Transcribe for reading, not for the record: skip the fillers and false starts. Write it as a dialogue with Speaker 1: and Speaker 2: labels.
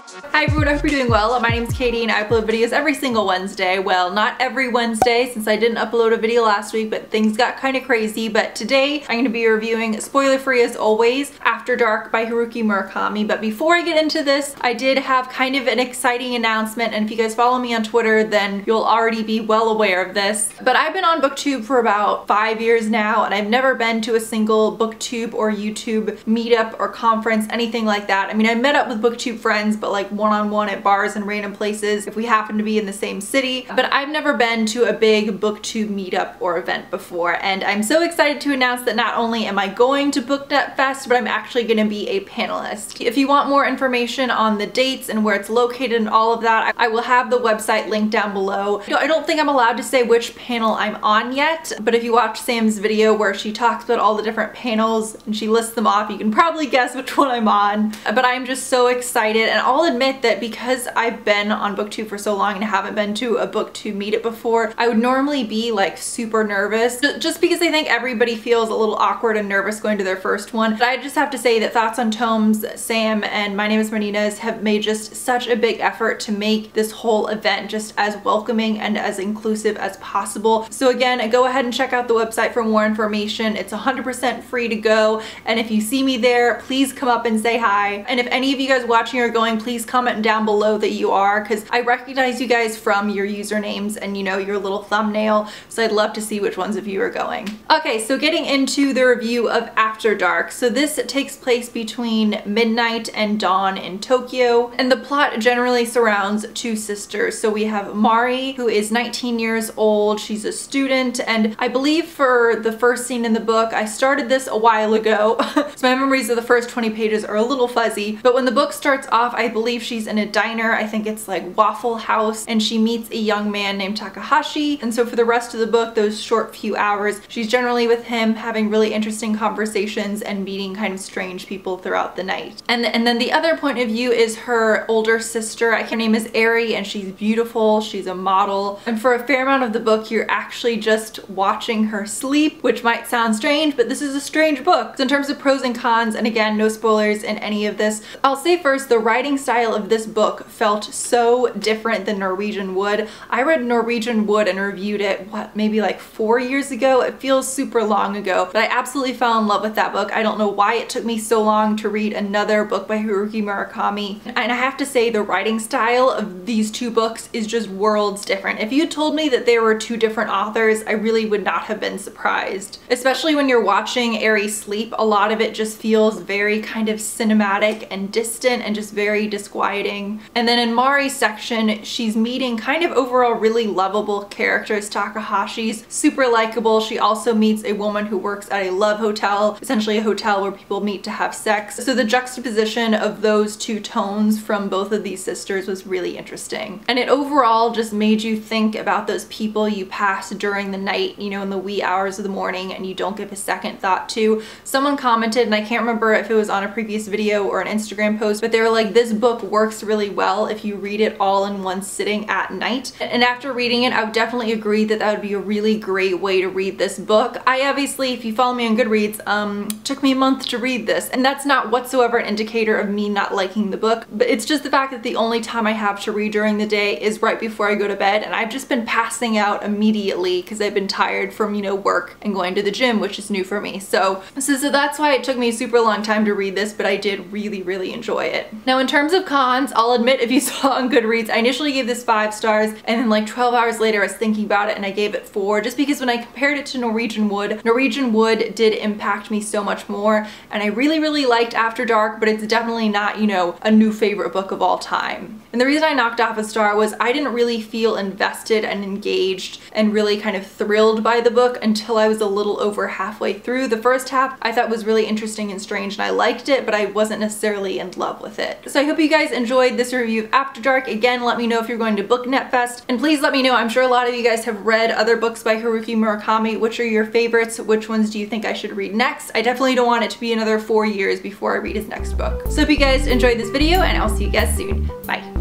Speaker 1: Hi everyone, I hope you're doing well. My name's Katie and I upload videos every single Wednesday. Well, not every Wednesday since I didn't upload a video last week, but things got kind of crazy. But today I'm going to be reviewing, spoiler-free as always, After Dark by Haruki Murakami. But before I get into this, I did have kind of an exciting announcement, and if you guys follow me on Twitter, then you'll already be well aware of this. But I've been on BookTube for about 5 years now, and I've never been to a single BookTube or YouTube meetup or conference, anything like that. I mean, I met up with BookTube friends, but like one-on-one at bars and random places if we happen to be in the same city. But I've never been to a big BookTube meetup or event before, and I'm so excited to announce that not only am I going to BookNetFest, but I'm actually going to be a panelist. If you want more information on the dates and where it's located and all of that, I will have the website linked down below. I don't think I'm allowed to say which panel I'm on yet, but if you watch Sam's video where she talks about all the different panels and she lists them off, you can probably guess which one I'm on. But I'm just so excited, and I'll admit that because I've been on BookTube for so long and haven't been to a BookTube meetup before, I would normally be like super nervous just because I think everybody feels a little awkward and nervous going to their first one. But I just have to say that Thoughts on Tomes, Sam, and My Name is Martinez have made just such a big effort to make this whole event just as welcoming and as inclusive as possible. So again, go ahead and check out the website for more information. It's 100% free to go, and if you see me there, please come up and say hi. And if any of you guys watching are going, please comment down below that you are, because I recognize you guys from your usernames and your little thumbnail, so I'd love to see which ones of you are going. Okay, so getting into the review of After Dark. So this takes place between midnight and dawn in Tokyo, and the plot generally surrounds two sisters. So we have Mari, who is 19 years old. She's a student, and I believe for the first scene in the book, I started this a while ago, so my memories of the first 20 pages are a little fuzzy, but when the book starts off, I believe she's in a diner. I think it's like Waffle House, and she meets a young man named Takahashi, and so for the rest of the book, those short few hours, she's generally with him, having really interesting conversations and meeting kind of strange people throughout the night. And then the other point of view is her older sister. Her name is Eri, and she's beautiful. She's a model, and for a fair amount of the book, you're actually just watching her sleep, which might sound strange, but this is a strange book. So in terms of pros and cons, and again, no spoilers in any of this, I'll say first, the writing style of this book felt so different than Norwegian Wood. I read Norwegian Wood and reviewed it, maybe like 4 years ago? It feels super long ago, but I absolutely fell in love with that book. I don't know why it took me so long to read another book by Haruki Murakami, and I have to say the writing style of these two books is just worlds different. If you told me that there were two different authors, I really would not have been surprised. Especially when you're watching Eri sleep, a lot of it just feels very kind of cinematic and distant and just very disquieting. And then in Mari's section, she's meeting kind of overall really lovable characters. Takahashi's super likable. She also meets a woman who works at a love hotel, essentially a hotel where people meet to have sex. So the juxtaposition of those two tones from both of these sisters was really interesting. And it overall just made you think about those people you pass during the night, in the wee hours of the morning, and you don't give a second thought to. Someone commented, and I can't remember if it was on a previous video or an Instagram post, but they were like, this book works really well if you read it all in one sitting at night. And after reading it, I would definitely agree that that would be a really great way to read this book. I obviously, if you follow me on Goodreads, took me a month to read this, and that's not whatsoever an indicator of me not liking the book, but it's just the fact that the only time I have to read during the day is right before I go to bed, and I've just been passing out immediately because I've been tired from, work and going to the gym, which is new for me. So that's why it took me a super long time to read this, but I did really enjoy it. Now, in terms of cons, I'll admit, if you saw on Goodreads, I initially gave this 5 stars, and then like 12 hours later I was thinking about it and I gave it 4, just because when I compared it to Norwegian Wood did impact me so much more, and I really liked After Dark, but it's definitely not, a new favorite book of all time. And the reason I knocked off a star was I didn't really feel invested and engaged and really kind of thrilled by the book until I was a little over halfway through. The first half I thought was really interesting and strange, and I liked it, but I wasn't necessarily in love with it. So I hope you guys enjoyed this review of After Dark. Again, let me know if you're going to BookNetFest, and please let me know, I'm sure a lot of you guys have read other books by Haruki Murakami. Which are your favorites? Which ones do you think I should read next? I definitely don't want it to be another 4 years before I read his next book. So hope you guys enjoyed this video, and I'll see you guys soon. Bye.